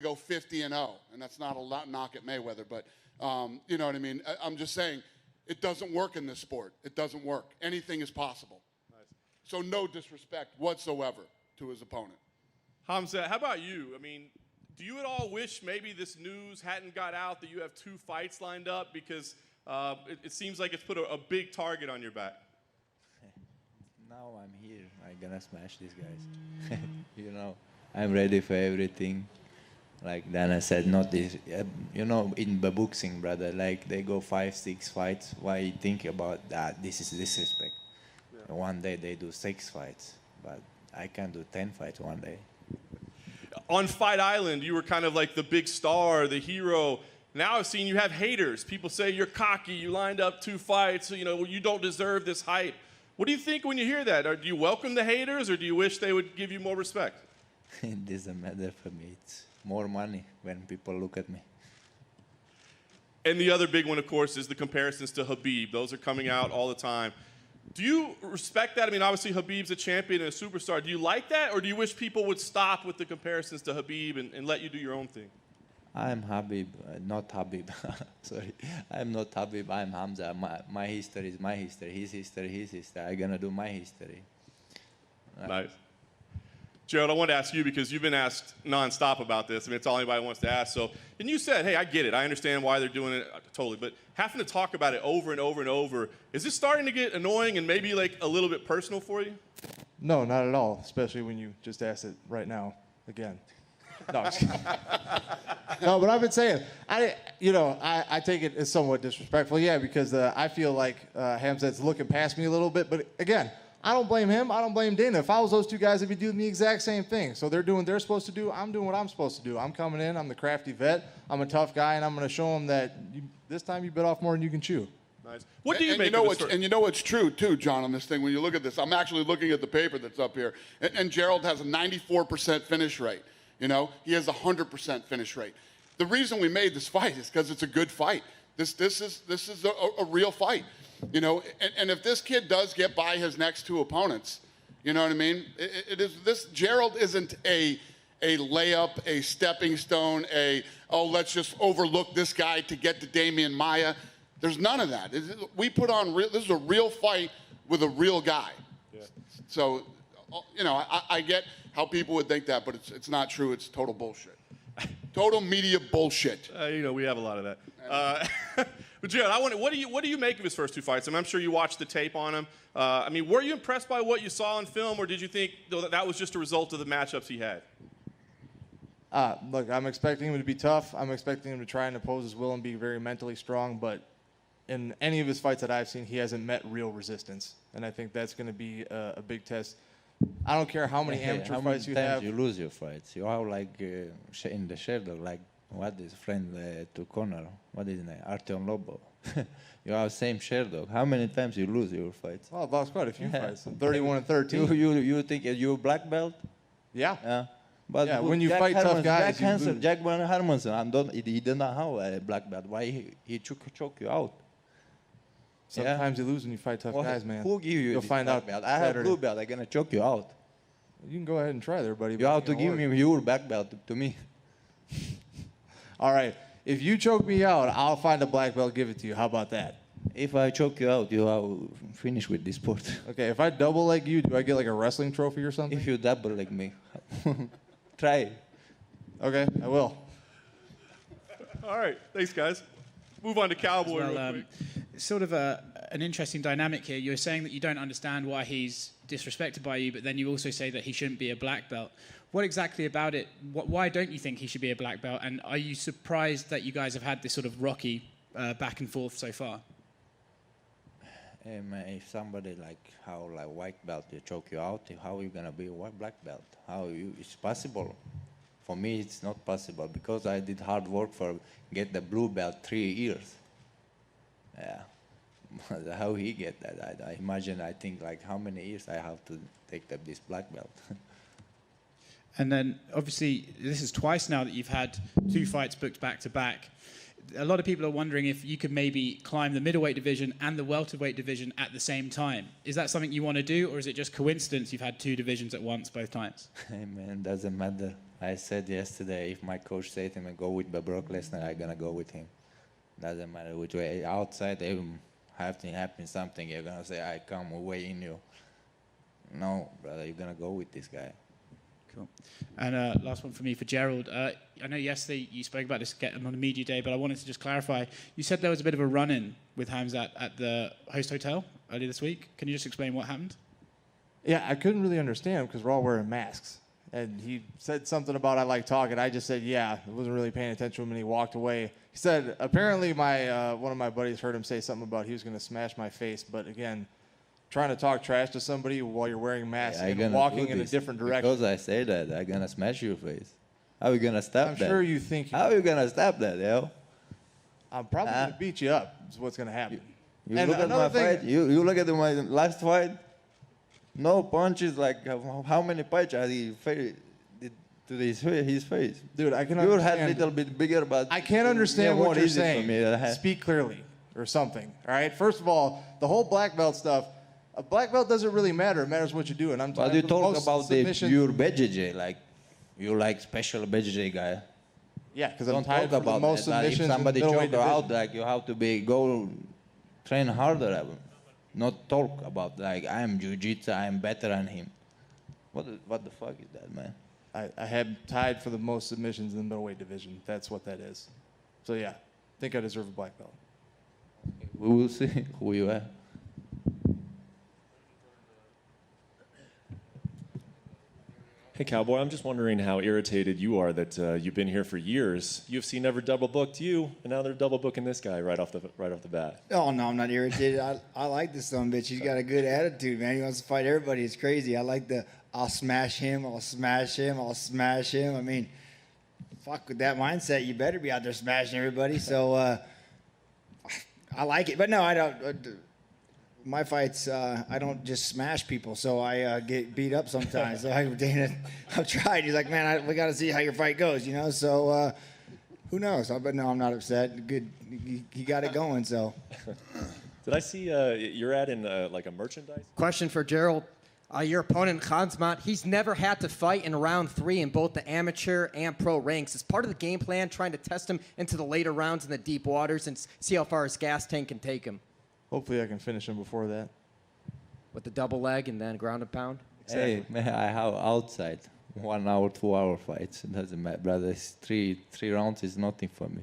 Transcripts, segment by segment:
go 50-0, and that's not a lot knock at Mayweather, but you know what I mean? I'm just saying it doesn't work in this sport. It doesn't work. Anything is possible. Nice. So no disrespect whatsoever to his opponent. Khamzat, how about you? I mean, do you at all wish maybe this news hadn't got out that you have 2 fights lined up? Because it seems like it's put a big target on your back. Now I'm here. I'm gonna smash these guys. You know, I'm ready for everything. Like Dana said, not this. You know, in the boxing, brother, like they go 5, 6 fights. Why you think about that? This is disrespect. Yeah. One day they do 6 fights, but I can do 10 fights one day. On Fight Island, you were kind of like the big star, the hero. Now I've seen you have haters. People say you're cocky. You lined up 2 fights. You know, you don't deserve this hype. What do you think when you hear that? Or do you welcome the haters, or do you wish they would give you more respect? It doesn't matter for me. It's more money when people look at me. And the other big one, of course, is the comparisons to Khabib. Those are coming out all the time. Do you respect that? I mean, obviously, Khabib's a champion and a superstar. Do you like that, or do you wish people would stop with the comparisons to Khabib and let you do your own thing? I'm Habib, not Habib. Sorry, I'm not Habib. I'm Khamzat. My history is my history. His history, his history. I'm gonna do my history. Nice. Gerald, I wanted to ask you because you've been asked nonstop about this. I mean, it's all anybody wants to ask. So, and you said, hey, I get it. I understand why they're doing it totally. But having to talk about it over and over and over, is this starting to get annoying and maybe like a little bit personal for you? No, not at all, especially when you just asked it right now again. No, no, but I've been saying, I take it as somewhat disrespectful, yeah, because I feel like Khamzat's looking past me a little bit. But again, I don't blame him. I don't blame Dana. If I was those 2 guys, they'd be doing the exact same thing. So they're doing what they're supposed to do. I'm doing what I'm supposed to do. I'm coming in. I'm the crafty vet. I'm a tough guy, and I'm going to show them that this time you bit off more than you can chew. Nice. What do you make of this? And you know what's true, too, John, on this thing? When you look at this, I'm actually looking at the paper that's up here, and Gerald has a 94% finish rate. You know, he has a 100% finish rate. The reason we made this fight is because it's a good fight. This is a real fight. You know, and if this kid does get by his next 2 opponents, you know what I mean? Gerald isn't a layup, a stepping stone, let's just overlook this guy to get to Damian Maia. There's none of that. We put on this is a real fight with a real guy. Yeah. So, you know, I get how people would think that, but it's not true. It's total bullshit. Total media bullshit. You know, we have a lot of that. But Jared, what do you make of his first 2 fights? I mean, I'm sure you watched the tape on him. I mean, were you impressed by what you saw in film, or did you think that was just a result of the matchups he had? Look, I'm expecting him to be tough. I'm expecting him to try and oppose his will and be very mentally strong. But in any of his fights that I've seen, he hasn't met real resistance, and I think that's going to be a big test. I don't care how many amateur fights you have. How many times you lose your fights? You are like in the shadow, like what is friend to Conor? What is his name? Artem Lobo. You are same shadow. How many times you lose your fights? Well, I've lost quite a few fights. I'm 31-13. You think you're black belt? Yeah. But yeah, when you fight tough guys, Jack Hermanson, he did not have a black belt. Why he choke you out? Sometimes you lose when you fight tough guys, man. Who give you You'll find out belt? I have blue belt. I'm gonna choke you out. You can go ahead and try there, buddy. You have to give me your black belt to me. All right. If you choke me out, I'll find a black belt, give it to you. How about that? If I choke you out, you are finished with this sport. Okay. If I double leg you, do I get like a wrestling trophy or something? If you double leg me, try. Okay, I will. All right. Thanks, guys. Move on to Cowboy real quick. Sort of an interesting dynamic here. You're saying that you don't understand why he's disrespected by you, but then you also say that he shouldn't be a black belt. What exactly about it? Why don't you think he should be a black belt? And are you surprised that you guys have had this sort of rocky back and forth so far? If somebody like white belt you choke you out, how are you gonna be a black belt? It's possible? For me, it's not possible because I did hard work for get the blue belt 3 years. Yeah, how he get that? I imagine. I think like how many years I have to take up this black belt. And then obviously this is twice now that you've had 2 fights booked back to back. A lot of people are wondering if you could maybe climb the middleweight division and the welterweight division at the same time. Is that something you want to do, or is it just coincidence you've had 2 divisions at once both times? Hey man, doesn't matter. I said yesterday, if my coach said to me, go with Brock Lesnar, I'm going to go with him. Doesn't matter which way. Outside, have to happen something. You're going to say, I come way in you. No, brother, you're going to go with this guy. Cool. And last one for me for Gerald. I know yesterday you spoke about this getting on the media day, but I wanted to just clarify. You said there was a bit of a run-in with Khamzat at the host hotel earlier this week. Can you just explain what happened? Yeah, I couldn't really understand because we're all wearing masks. And he said something about I like talking. I just said, yeah. I wasn't really paying attention to him, and he walked away. He said, apparently one of my buddies heard him say something about he was going to smash my face. But again, trying to talk trash to somebody while you're wearing masks and walking in a different direction. Because I say that, I'm going to smash your face. How are you going to stop that? I'm sure you think. How are you going to stop that, yo? I'm probably going to beat you up is what's going to happen. You look at my fight. You look at my last fight. No punches. Like how many punches he did to his face? Dude, I can Your understand. head a little bit bigger, but I can't understand what you're saying. Me. Speak clearly or something. All right. First of all, the whole black belt stuff. A black belt doesn't really matter. It matters what you do. And I'm But you talk about your BJJ, like you like special BJJ guy. Yeah, because I'm Don't tired talk of the about most that. If submissions. somebody in the choke middleweight you out, division. like you have to go train harder. Not talk about like I'm jiu-jitsu, I'm better than him. What the fuck is that, man? I had tied for the most submissions in the middleweight division. That's what that is. So yeah, I think I deserve a black belt. We will see who you are. Hey, Cowboy, I'm just wondering how irritated you are that you've been here for years. UFC never double booked you, and now they're double booking this guy right off the bat. Oh, no, I'm not irritated. I like this son of a bitch. He's got a good attitude, man. He wants to fight everybody. It's crazy. I like I'll smash him, I'll smash him, I'll smash him. I mean, fuck, with that mindset, you better be out there smashing everybody. So I like it. But no, I don't. My fights, I don't just smash people, so I get beat up sometimes. So I've tried. He's like, man, we got to see how your fight goes, you know. So who knows? But no, I'm not upset. Good, he got it going. So. Did I see you're adding like a merchandise? Question for Gerald. Your opponent, Khamzat, he's never had to fight in round 3 in both the amateur and pro ranks. Is part of the game plan trying to test him into the later rounds in the deep waters and see how far his gas tank can take him? Hopefully I can finish him before that. With the double leg and then ground and pound? Hey, man, I have outside 1 hour, 2 hour fights. It doesn't matter, brother. It's three rounds is nothing for me.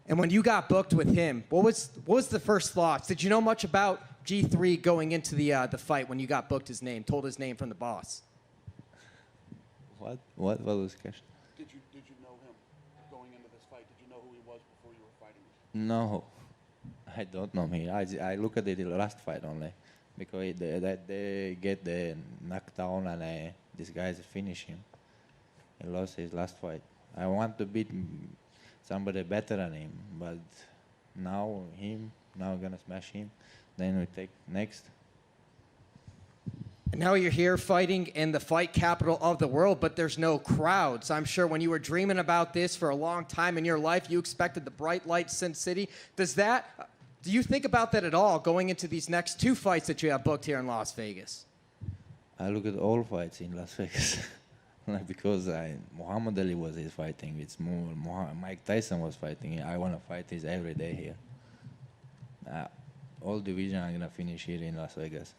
And when you got booked with him, what was the first thoughts? Did you know much about G3 going into the fight when you got booked his name, told his name from the boss? What was the question? Did you know him going into this fight? Did you know who he was before you were fighting him? No, I don't know me. I look at the last fight only because they get the knockdown and this guy's finish him. He lost his last fight. I want to beat somebody better than him, but now I'm gonna smash him. Then we take next. And now you're here fighting in the fight capital of the world, but there's no crowds. I'm sure when you were dreaming about this for a long time in your life, you expected the bright lights Sin City. Do you think about that at all going into these next 2 fights that you have booked here in Las Vegas? I look at all fights in Las Vegas. Like because Muhammad Ali was fighting. It's more Mike Tyson was fighting. I want to fight this every day here. All division I'm gonna finish here in Las Vegas.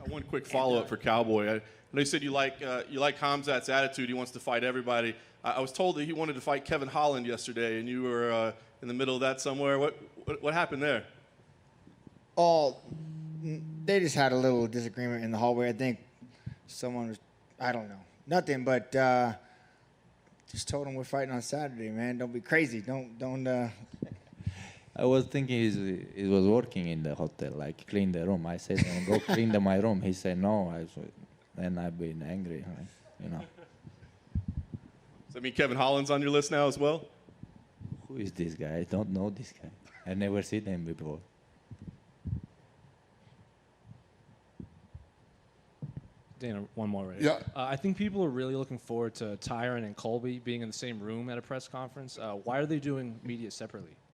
One quick follow-up for Cowboy. I know you said you like Khamzat's attitude. He wants to fight everybody. I was told that he wanted to fight Kevin Holland yesterday, and you were in the middle of that somewhere. What happened there? Oh, they just had a little disagreement in the hallway. I think someone was, I don't know, nothing, but just told him we're fighting on Saturday, man. Don't be crazy. Don't. I was thinking he was working in the hotel, like clean the room. I said, go clean my room. He said no. Then I've been angry, you know. Does that mean Kevin Holland's on your list now as well? Who is this guy? I don't know this guy. I never seen him before. Dana, one more, right? Yeah. I think people are really looking forward to Tyron and Colby being in the same room at a press conference. Why are they doing media separately?